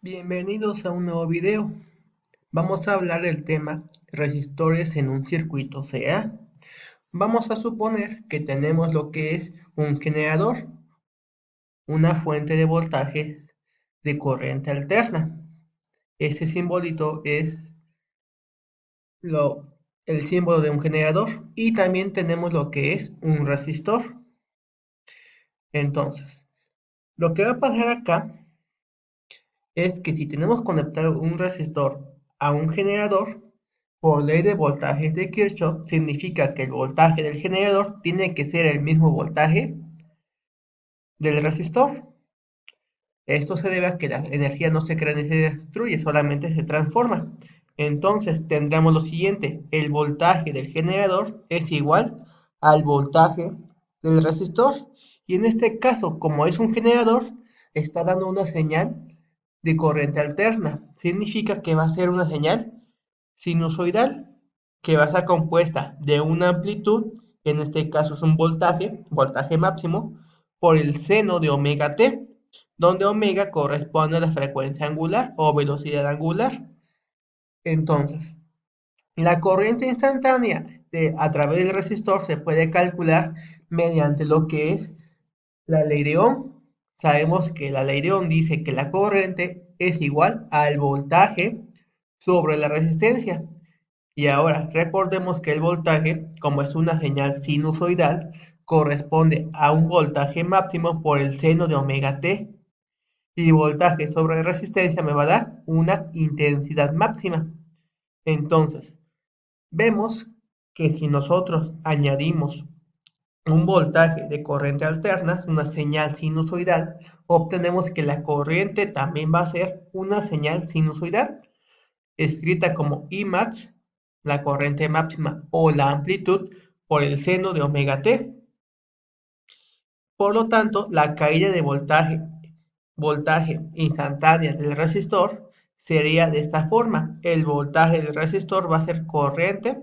Bienvenidos a un nuevo video. Vamos a hablar del tema resistores en un circuito CA. Vamos a suponer que tenemos lo que es un generador, una fuente de voltaje de corriente alterna. Este simbolito es el símbolo de un generador y también tenemos lo que es un resistor. Entonces, lo que va a pasar acá es que si tenemos conectado un resistor a un generador, por ley de voltajes de Kirchhoff, significa que el voltaje del generador tiene que ser el mismo voltaje del resistor. Esto se debe a que la energía no se crea ni se destruye, solamente se transforma. Entonces tendremos lo siguiente: el voltaje del generador es igual al voltaje del resistor. Y en este caso, como es un generador, está dando una señal de corriente alterna. Significa que va a ser una señal sinusoidal que va a estar compuesta de una amplitud, que en este caso es un voltaje máximo, por el seno de omega t, donde omega corresponde a la frecuencia angular o velocidad angular. Entonces, la corriente instantánea a través del resistor se puede calcular mediante lo que es la ley de Ohm. Sabemos que la ley de Ohm dice que la corriente es igual al voltaje sobre la resistencia. Y ahora recordemos que el voltaje, como es una señal sinusoidal, corresponde a un voltaje máximo por el seno de omega t. Y voltaje sobre resistencia me va a dar una intensidad máxima. Entonces, vemos que si nosotros añadimos un voltaje de corriente alterna, una señal sinusoidal, obtenemos que la corriente también va a ser una señal sinusoidal, escrita como Imax, la corriente máxima o la amplitud por el seno de omega t. Por lo tanto, la caída de voltaje instantánea del resistor sería de esta forma. El voltaje del resistor va a ser corriente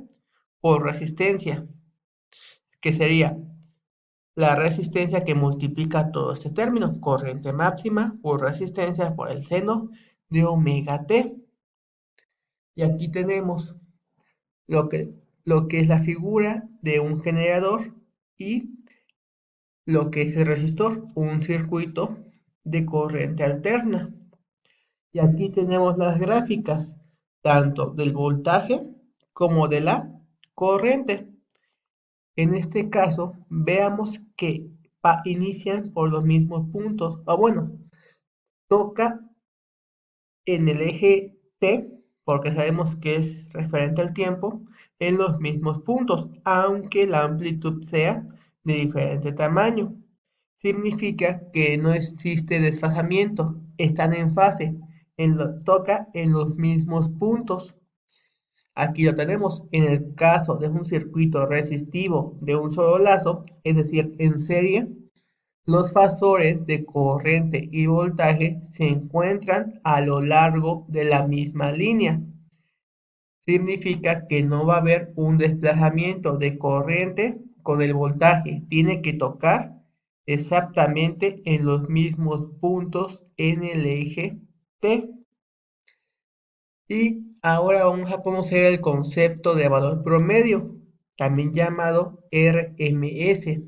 por resistencia, que sería la resistencia que multiplica todo este término, corriente máxima por resistencia por el seno de omega t. Y aquí tenemos lo que, lo que es la figura de un generador y lo que es el resistor, un circuito de corriente alterna. Y aquí tenemos las gráficas, tanto del voltaje como de la corriente. En este caso, veamos que inician por los mismos puntos. O bueno, toca en el eje T, porque sabemos que es referente al tiempo, en los mismos puntos, aunque la amplitud sea de diferente tamaño. Significa que no existe desfasamiento, están en fase, toca en los mismos puntos. Aquí lo tenemos en el caso de un circuito resistivo de un solo lazo, es decir, en serie. Los fasores de corriente y voltaje se encuentran a lo largo de la misma línea. Significa que no va a haber un desplazamiento de corriente con el voltaje. Tiene que tocar exactamente en los mismos puntos en el eje T. Y ahora vamos a conocer el concepto de valor promedio, también llamado RMS.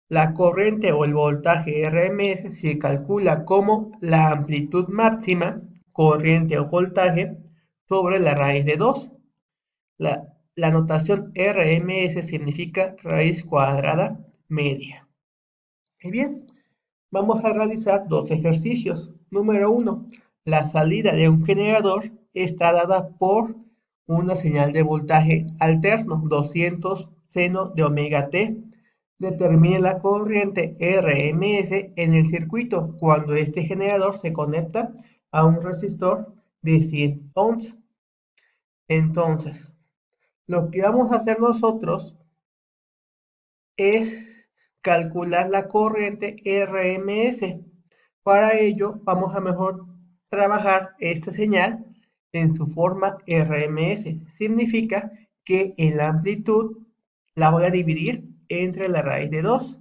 La corriente o el voltaje RMS se calcula como la amplitud máxima, corriente o voltaje, sobre la raíz de 2. La notación RMS significa raíz cuadrada media. Y bien, vamos a realizar dos ejercicios. Número 1. La salida de un generador está dada por una señal de voltaje alterno, 200 seno de omega t. Determine la corriente RMS en el circuito cuando este generador se conecta a un resistor de 100 ohms. Entonces, lo que vamos a hacer nosotros es calcular la corriente RMS. Para ello, vamos a mejor trabajar esta señal en su forma RMS. Significa que en la amplitud la voy a dividir entre la raíz de 2.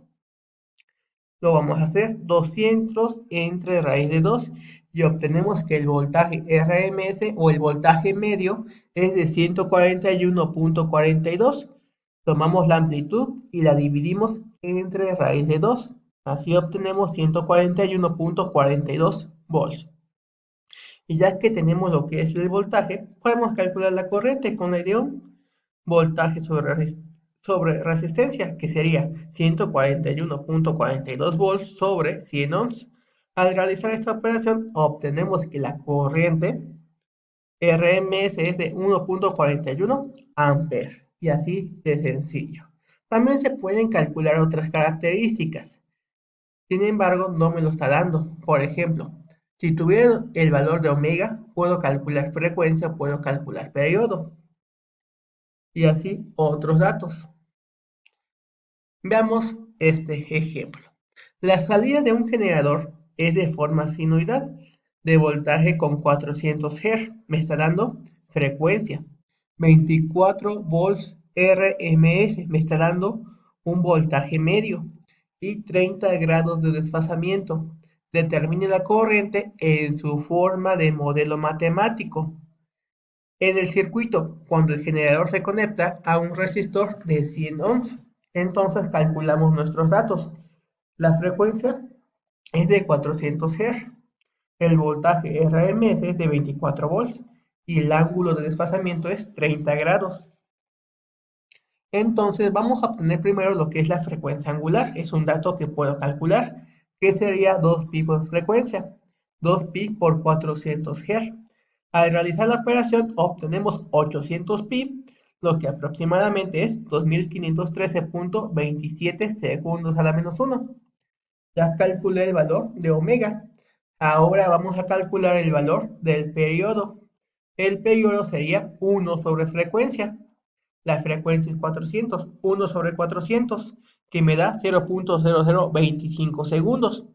Lo vamos a hacer 200 entre raíz de 2. y obtenemos que el voltaje RMS o el voltaje medio es de 141.42. Tomamos la amplitud y la dividimos entre raíz de 2. Así obtenemos 141.42 volts. Y ya que tenemos lo que es el voltaje, podemos calcular la corriente con la de Ohm, voltaje sobre resistencia, que sería 141.42 volts sobre 100 ohms. Al realizar esta operación, obtenemos que la corriente RMS es de 1.41 amperes, y así de sencillo. También se pueden calcular otras características. Sin embargo, no me lo está dando. Por ejemplo, si tuviera el valor de omega, puedo calcular frecuencia, puedo calcular periodo y así otros datos. Veamos este ejemplo. La salida de un generador es de forma sinusoidal de voltaje con 400 Hz. Me está dando frecuencia. 24 volts RMS me está dando un voltaje medio y 30 grados de desfasamiento. Determine la corriente en su forma de modelo matemático. En el circuito, cuando el generador se conecta a un resistor de 100 ohms, entonces calculamos nuestros datos. La frecuencia es de 400 Hz, el voltaje RMS es de 24 volts y el ángulo de desfasamiento es 30 grados. Entonces vamos a obtener primero lo que es la frecuencia angular. Es un dato que puedo calcular, que sería 2pi por frecuencia, 2pi por 400 Hz. Al realizar la operación obtenemos 800 pi, lo que aproximadamente es 2513.27 segundos a la menos 1. Ya calculé el valor de omega. Ahora vamos a calcular el valor del periodo. El periodo sería 1 sobre frecuencia. La frecuencia es 400, 1 sobre 400, que me da 0.0025 segundos.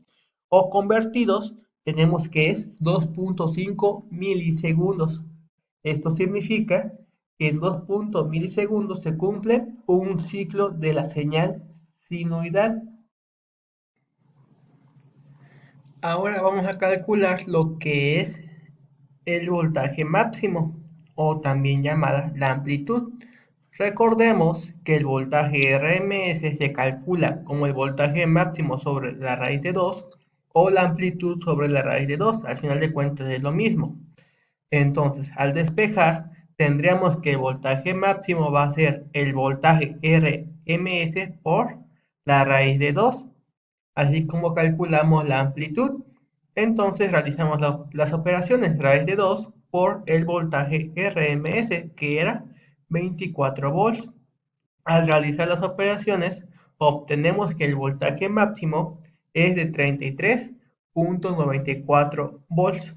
O convertidos, tenemos que es 2.5 milisegundos. Esto significa que en 2 milisegundos se cumple un ciclo de la señal sinusoidal. Ahora vamos a calcular lo que es el voltaje máximo, o también llamada la amplitud. Recordemos que el voltaje RMS se calcula como el voltaje máximo sobre la raíz de 2 o la amplitud sobre la raíz de 2. Al final de cuentas es lo mismo. Entonces, al despejar, tendríamos que el voltaje máximo va a ser el voltaje RMS por la raíz de 2, así como calculamos la amplitud. Entonces realizamos las operaciones raíz de 2 por el voltaje RMS, que era 24 volts. Al realizar las operaciones, obtenemos que el voltaje máximo es de 33.94 volts.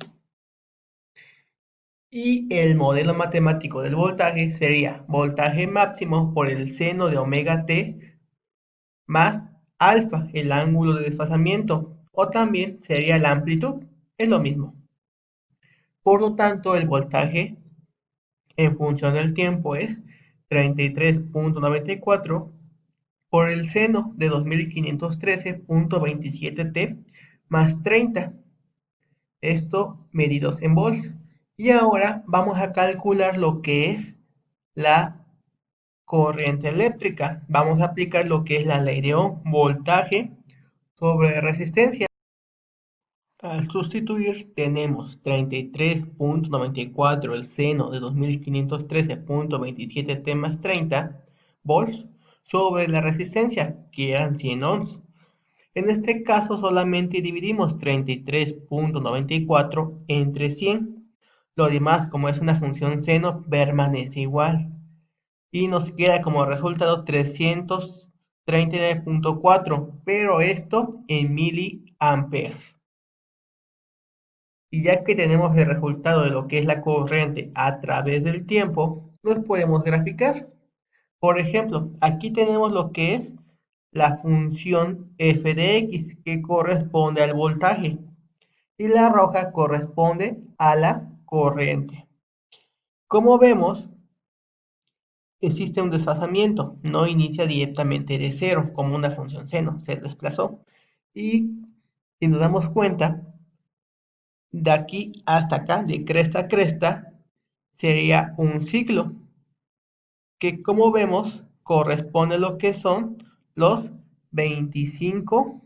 Y el modelo matemático del voltaje sería voltaje máximo por el seno de omega t más alfa, el ángulo de desfasamiento, o también sería la amplitud, es lo mismo. Por lo tanto, el voltaje en función del tiempo es 33.94 por el seno de 2513.27 t más 30. Esto medidos en volts. Y ahora vamos a calcular lo que es la corriente eléctrica. Vamos a aplicar lo que es la ley de Ohm, voltaje sobre resistencia. Al sustituir tenemos 33.94 el seno de 2513.27 t más 30 volts sobre la resistencia, que eran 100 ohms. En este caso solamente dividimos 33.94 entre 100. Lo demás, como es una función seno, permanece igual. Y nos queda como resultado 339.4, pero esto en miliamperes. Y ya que tenemos el resultado de lo que es la corriente a través del tiempo, los podemos graficar. Por ejemplo, aquí tenemos lo que es la función f de x, que corresponde al voltaje, y la roja corresponde a la corriente. Como vemos, existe un desfasamiento, no inicia directamente de cero, como una función seno, se desplazó. Y si nos damos cuenta, De aquí hasta acá, de cresta a cresta, sería un ciclo, que como vemos corresponde a lo que son los 25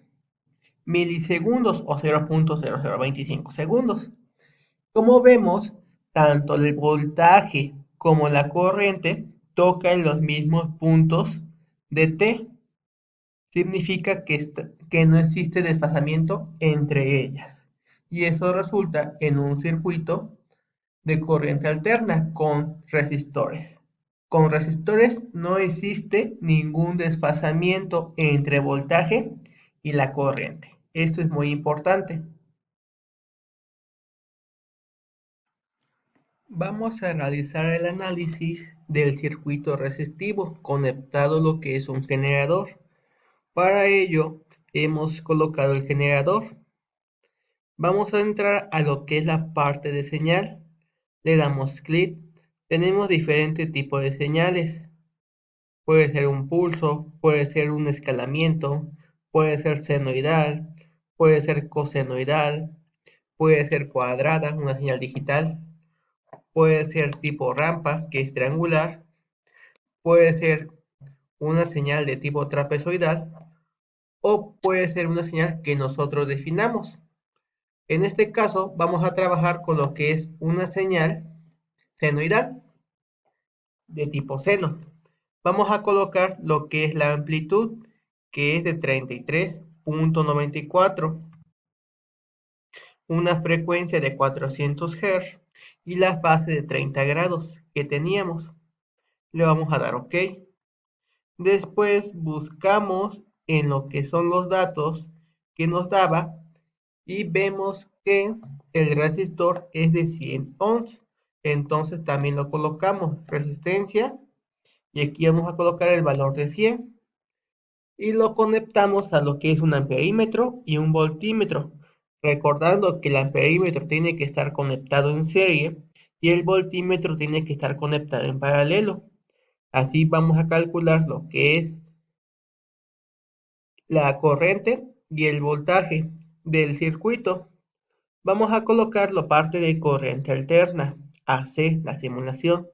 milisegundos o 0.0025 segundos. Como vemos, tanto el voltaje como la corriente tocan los mismos puntos de T. Significa que no existe desfasamiento entre ellas. Y eso resulta en un circuito de corriente alterna con resistores. Con resistores no existe ningún desfasamiento entre voltaje y la corriente. Esto es muy importante. Vamos a realizar el análisis del circuito resistivo conectado a lo que es un generador. Para ello hemos colocado el generador. Vamos a entrar a lo que es la parte de señal. Le damos clic. Tenemos diferentes tipos de señales. Puede ser un pulso, puede ser un escalamiento, puede ser senoidal, puede ser cosenoidal, puede ser cuadrada, una señal digital, puede ser tipo rampa, que es triangular, puede ser una señal de tipo trapezoidal o puede ser una señal que nosotros definamos. En este caso vamos a trabajar con lo que es una señal senoidal de tipo seno. Vamos a colocar lo que es la amplitud, que es de 33.94, una frecuencia de 400 Hz y la fase de 30 grados que teníamos. Le vamos a dar OK. Después buscamos en lo que son los datos que nos daba y vemos que el resistor es de 100 ohms. Entonces también lo colocamos, resistencia, y aquí vamos a colocar el valor de 100 y lo conectamos a lo que es un amperímetro y un voltímetro, recordando que el amperímetro tiene que estar conectado en serie y el voltímetro tiene que estar conectado en paralelo. Así vamos a calcular lo que es la corriente y el voltaje del circuito. Vamos a colocar la parte de corriente alterna, AC, la simulación.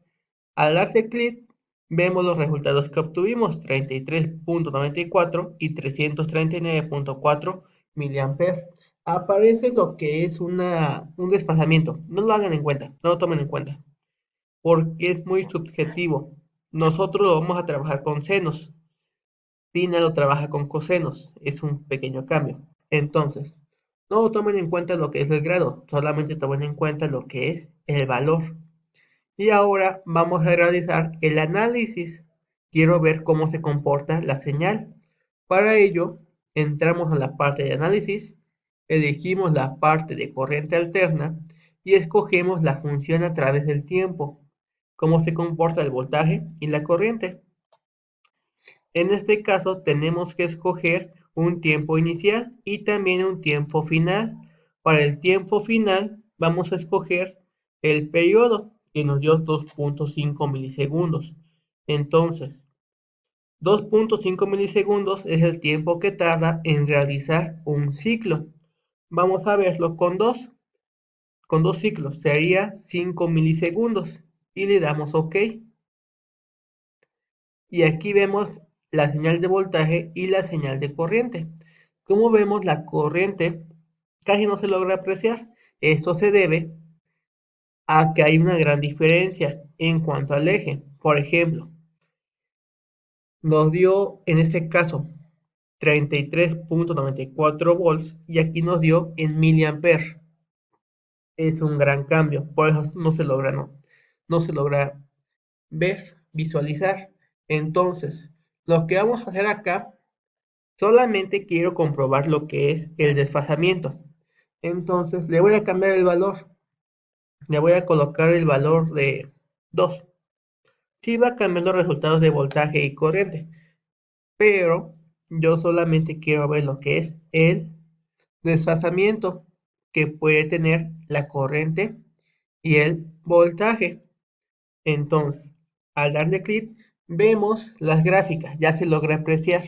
Al darse clic, vemos los resultados que obtuvimos, 33.94 y 339.4 miliamperes. Aparece lo que es un desfasamiento. No lo hagan en cuenta, no lo tomen en cuenta, porque es muy subjetivo. Nosotros lo vamos a trabajar con senos. Tina lo trabaja con cosenos, es un pequeño cambio. Entonces, no tomen en cuenta lo que es el grado, solamente tomen en cuenta lo que es el valor. Y ahora vamos a realizar el análisis. Quiero ver cómo se comporta la señal. Para ello, entramos a la parte de análisis, elegimos la parte de corriente alterna y escogemos la función a través del tiempo, cómo se comporta el voltaje y la corriente. En este caso tenemos que escoger un tiempo inicial y también un tiempo final. Para el tiempo final vamos a escoger el periodo que nos dio 2.5 milisegundos. Entonces, 2.5 milisegundos es el tiempo que tarda en realizar un ciclo. Vamos a verlo con dos ciclos, sería 5 milisegundos y le damos OK. Y aquí vemos la señal de voltaje y la señal de corriente. Como vemos, la corriente casi no se logra apreciar. Esto se debe a que hay una gran diferencia en cuanto al eje. Por ejemplo, nos dio en este caso 33.94 volts y aquí nos dio en miliamperes. Es un gran cambio, por eso no se logra ver, visualizar. Entonces, lo que vamos a hacer acá, solamente quiero comprobar lo que es el desfasamiento. Entonces, le voy a cambiar el valor. Le voy a colocar el valor de 2. Sí va a cambiar los resultados de voltaje y corriente, pero yo solamente quiero ver lo que es el desfasamiento que puede tener la corriente y el voltaje. Entonces, al darle clic, vemos las gráficas, ya se logra apreciar.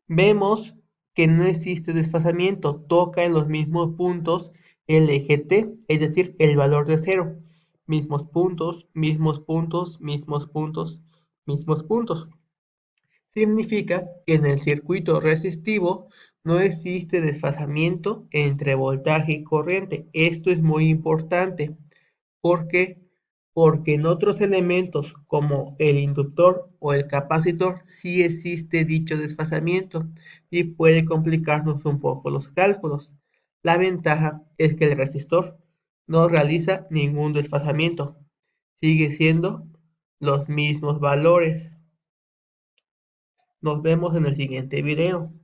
Vemos que no existe desfasamiento, toca en los mismos puntos el eje T, es decir, el valor de cero. Mismos puntos, mismos puntos, mismos puntos, mismos puntos. Significa que en el circuito resistivo no existe desfasamiento entre voltaje y corriente. Esto es muy importante. ¿Por qué? Porque en otros elementos como el inductor o el capacitor sí existe dicho desfasamiento y puede complicarnos un poco los cálculos. La ventaja es que el resistor no realiza ningún desfasamiento, sigue siendo los mismos valores. Nos vemos en el siguiente video.